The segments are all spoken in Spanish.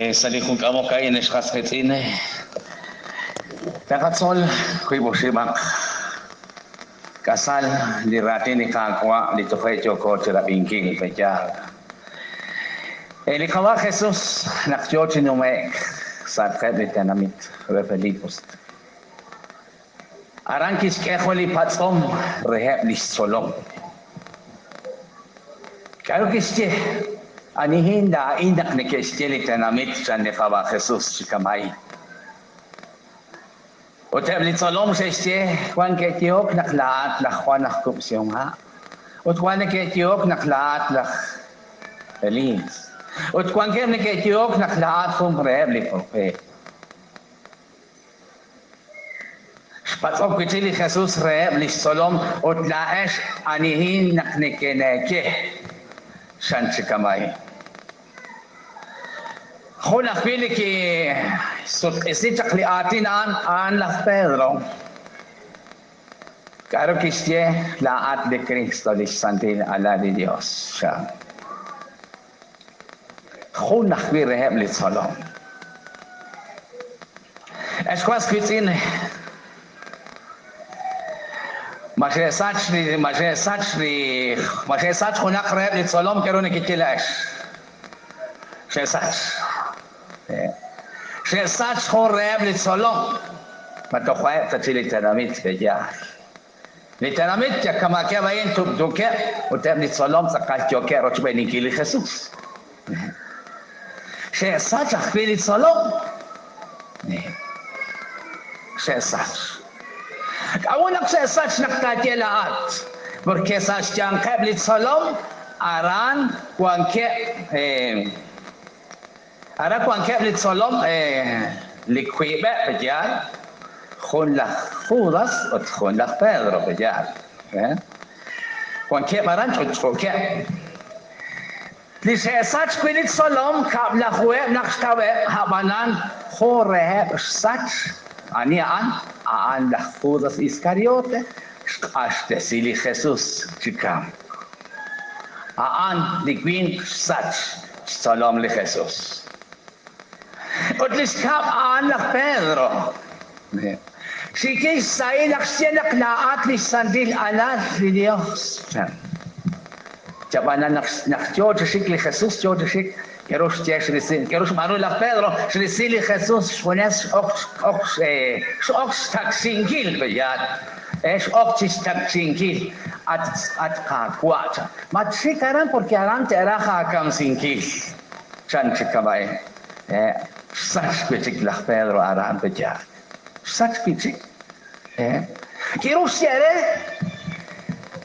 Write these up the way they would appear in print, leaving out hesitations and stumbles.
Salihong kamo kayo na siya sa kitine. Nakatsol, kuy busimak. Kasal, lirati ni kakwa, dito kayo choko, tira bingking, pedyal. Likawa Jesus, nakjo chinumek, sa kaya litanamit, refelipos. Arangkis keholi patsom, rehep solom. Kaya kisye, anihin na inak ni kisye litanamit, siya likawa Jesus, sikamay. Utem solom sa isye, kwan ketiok naklaat, nakwan nakkup siyong ha. Utwan ketiok naklaat, nak Elise. Ut kwan kem ni ketiok naklaat kung rehep lipope. Patok kitili Jesus rehep solom, ut laesh anihin naknikeneke. Shan sikamay. Hunak pili ki isitak liatin an la Pedro. Karo kisye laat de Cristo di santin ala di Dios siya. Hunak pili rehep solom. Eskwas kitin Masesach hunak rehep solom karo nakitilash. Shesach ho rehep solom. Matokhwa tatili tanamit kaya. Litanamit ya kama kaya bayin tuke utem solom sakas joke roch benin kili Jesus. Shesach akhili solom. Shesach. Kau nak shesach nak tajelaat. Berkesach jang kablit solom aran kuangke Ara kwan keblit solom likwibe pejal khun la Judas ot khun la Pedro pejal kwan kebaran choke li sach pilit solom kab la khwe nakstawe habanan khore sach ani an la Judas Iscariote ashte sili Jesus chikam an liquin sach solom li Jesus Utlis kap anak Pedro. Sikis sa inak siya naklaat ni sandil alat ni Dios. Jabanan nakjodjik li Jesus jodjik keros tiyak shrisin keros marula Pedro shrisin li Jesus shpones ox taksingil bayat. Oxis taksingil at kakwat. Matsikaran porque aran teraha kam singil. Chan chikabay. Sach pitik lah Pedro arahan pejar. Sach pitik. Kirus yere.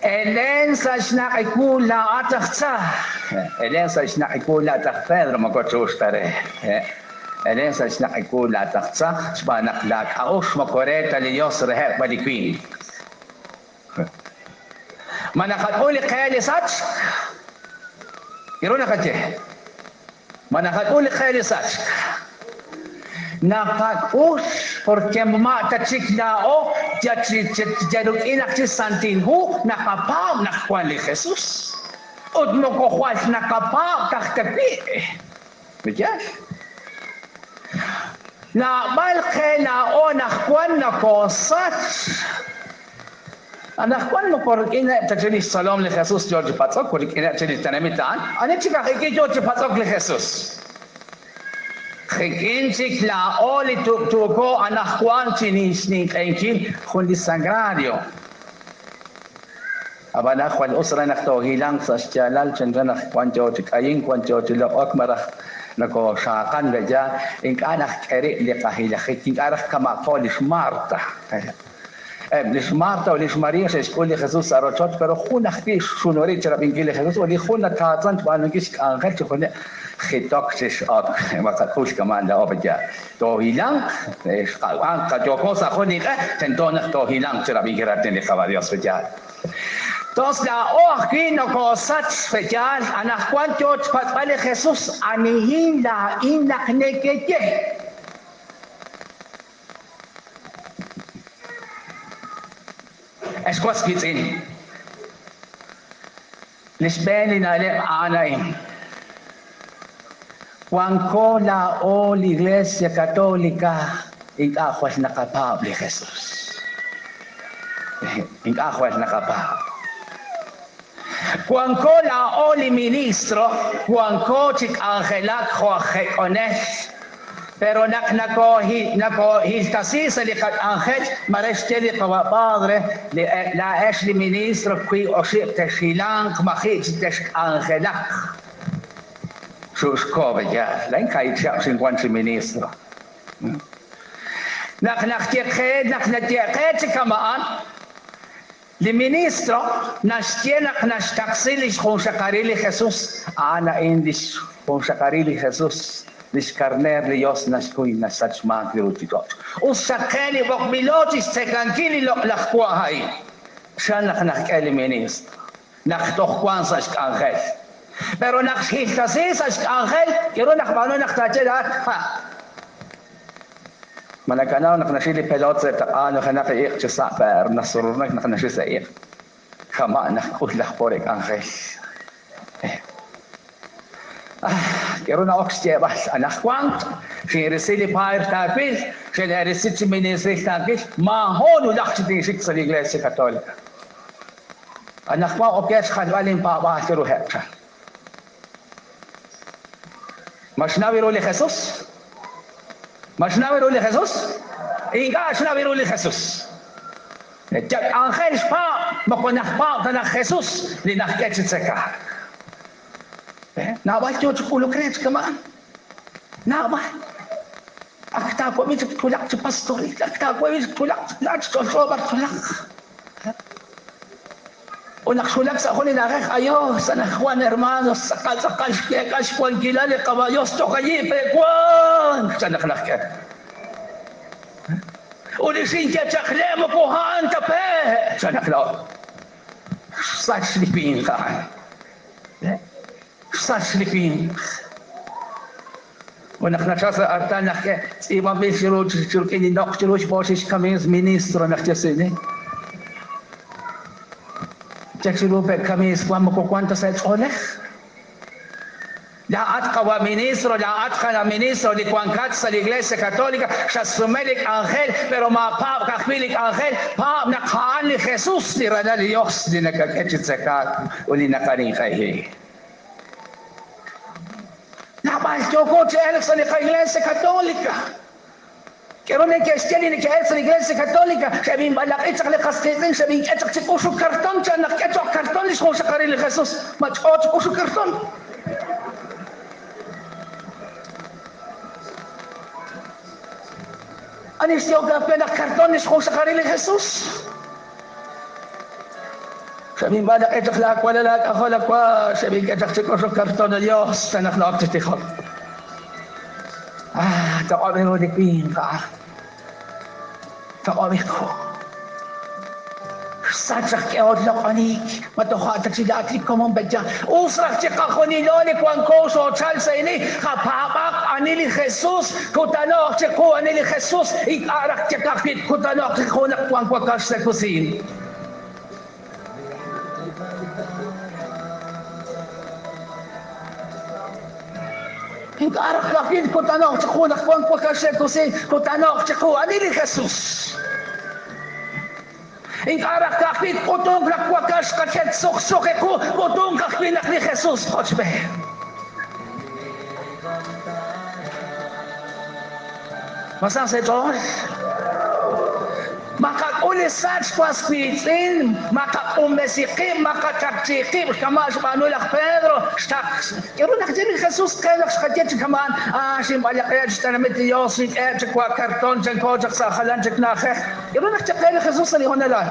Elen sach nak ikula ataksa. Elen sach nak ikula atak Pedro makotus tare. Elen sach nak ikula ataksa. Sebanak lak aus makoreta liyos rehep balikwin. Manakat uli kaya sach. Kiruna katye. Manakat uli kaya sach. Nakakus porque mata chiklao jaduk inak si santinhu nakapam nakwan li Jesus. Ud mo ko khwas nakapam kaktepi. Bijas. Na balke na o nakwan nakosat. Anakwan mo por ina tajini salam li Jesus George Patok por ina tajini tanamitan. Ani chika hiki George Patok li Jesus. Kinsik la oli tuko anak kwan sinisnik engkin kundi sagrario. Abana kwan usra nakto hilang sa sjalal chandra nak kwan jotik aying kwan jotilok akmarah nako syakan gaja ing anak keri li kahila king arah kama polish Marta. Lish Marta o lish Maria se skuli Jesus arochot pero khuna khti shunori chara bingile Jesus o li khuna tatlant banu kish angkat khuna khitok sis ak maka push kamanda obaja to hilang ang kajoko sa khuni ka tentona to hilang chara bingirat ni kabadios pejal tos la o kino ko sat pejal anak kwanto patpale Jesus anihin la inak nekeke Esquas kitin. Lisbeni na le anay. Cuando la Iglesia Católica en aguas nakapable Jesús. En aguas nakapable. Cuando la ministro, cuando chik angelak joaje ones, pero nako hiltasi sa likat angel, maresteli kawa padre, la es ministro qui osip te shilang makit te angelak. Sus coveya, lain kait siya si ministro. Naknatiakhed si kamaan, li ministro nashtaksilis kung sa karili Jesus, ana indis kung sa karili Jesus, lis karner li Diyos naskuy na satsmak li utitot. Usakeli bok milotis te kankili lok lakwahay, siya naknakeli ministro, naktohkwan sa angel. Pero nakhiltasi sa angel, kiro nakmano naktatila, managanaw naknasili pelot sa taano ka nakaiik sa per nasurunag naknasili sa iik. Kama nakulak po rin angel. Kiro na okstiyebas, anak kwang, sinisili pair tapil, sinirisit si ministri tapil, mahon ulak si disik sa Iglesia Katolika. Anak kwang okes kanwaling pabasiro hepsa. Mas nabiru li Jesus? Mas nabiru li Jesus? Ingas nabiru li Jesus. Jak angel pa, makunak pa tanah Jesus, linakit seka. Nawal jo cukulo kret kaman. Nawal. Akta ko mi kulak ci pastori, akta ko mi kulak na sobat kulak. Unak sulak sa ako nilakak, ayo, sa nakwan hermanos, sakal kekas, kwan kilali, kabayos, tokayi, prekwan, sa nakalakyan. Ulisin kya chakle mo kuhaan tape, sa naklaw. Such sleeping ka. Such sleeping. Unak na siya sa arta, ibang bisiro, churkin, inok, boses kami, ministro, nakyasin, Chexilupet kami iskuan makukwanta sa etsole. Lahat kawa ministro, lahat ka na ministro di kuangkat sa Iglesia Katolika, siya sumelik angel, pero mapap kakpilik angel, pap nakaan ni Jesus, ni Rana Diyos, di nagkaketsit sa kat, uli nakarikahi. Napahit ko si Alex sa Iglesia Katolika. Kero na Kristiyani ni kahit sa Iglesia Katolika, sabihin balakit sa kalikastitin, sabihin ketok si kusok karton, siya naketok karton, isko sa karili Jesus, matchot si kusok karton. Anis yung kapenak karton, isko sa karili Jesus. Sabihin balakit sa lakwa lalak, ako lakwa, sabihin ketok si kusok karton na Diyos, sa naklakot si tikot. Tako mo di queen ka. Tako ko. Sajak eod na kanik, matuhatak sila atlik ko mong badya. Usrak tsika ko niloli kwang ko so chal sa ini, kapapak anili Jesus, kutanok tsiko anili Jesus, ikarak tsika kit kutanok tsiko na kwang kwakas sa kusin. Ikarak lakit kutanok tsiko na kwang kwakas sa kusin, kutanok tsiko anili Jesus. Ikarak kakit kutong lakwakas kaket sok-sok ko kutong kakpinak ni Jesus kotsbe. Masa sa ito? Makak-ulisat kwa spiritin, makak-umesikim, makak-taksikim, kamal sa panulak Pedro, kero nakajin ni Jesus kailak sa kajet kaman, simbalak edge, tanamit ni Yosik, edge, kwa karton, dyan kojak sa halan, dyan nakhe, kero nakajin ni Jesus sa lihon nila.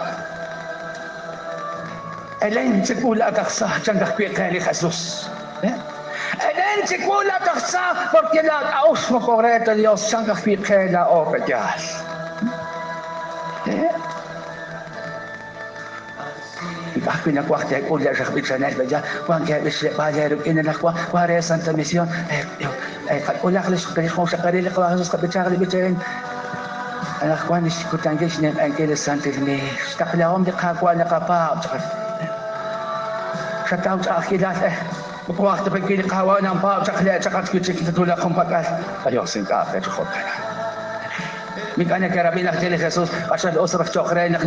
Elen, sikula kaksa, dyan kakpikay ni Jesus. Elen, sikula kaksa, porque la aus mo koreta Dios, dyan kakpikay na o kadyas. Aku nak waktu aku lihat sakit sana saja, wang kaya bisa bayar ini nak wahai Santa Mission, aku nak lisuk sekali nak harus kebicara bicara. Anak kuan isikutangis ni angkel Santa ni, setelah om dikhakuan nak apa? Saya tahu akhirat Waktu pergi kawan nampak cakap kucing kita tolak kompakas. Ayo singkat khod. Mikanya karabina kjeli Jesus عشان أسرة شقرين نحن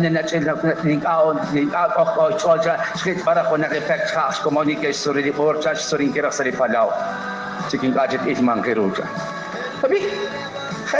نتعاون أو تشالجا شكيت برا كنا نفكر خاص كومونيكي سوري بورتش سورين كرا سوري فلاو. Cikin kajet isman keruja. Tapi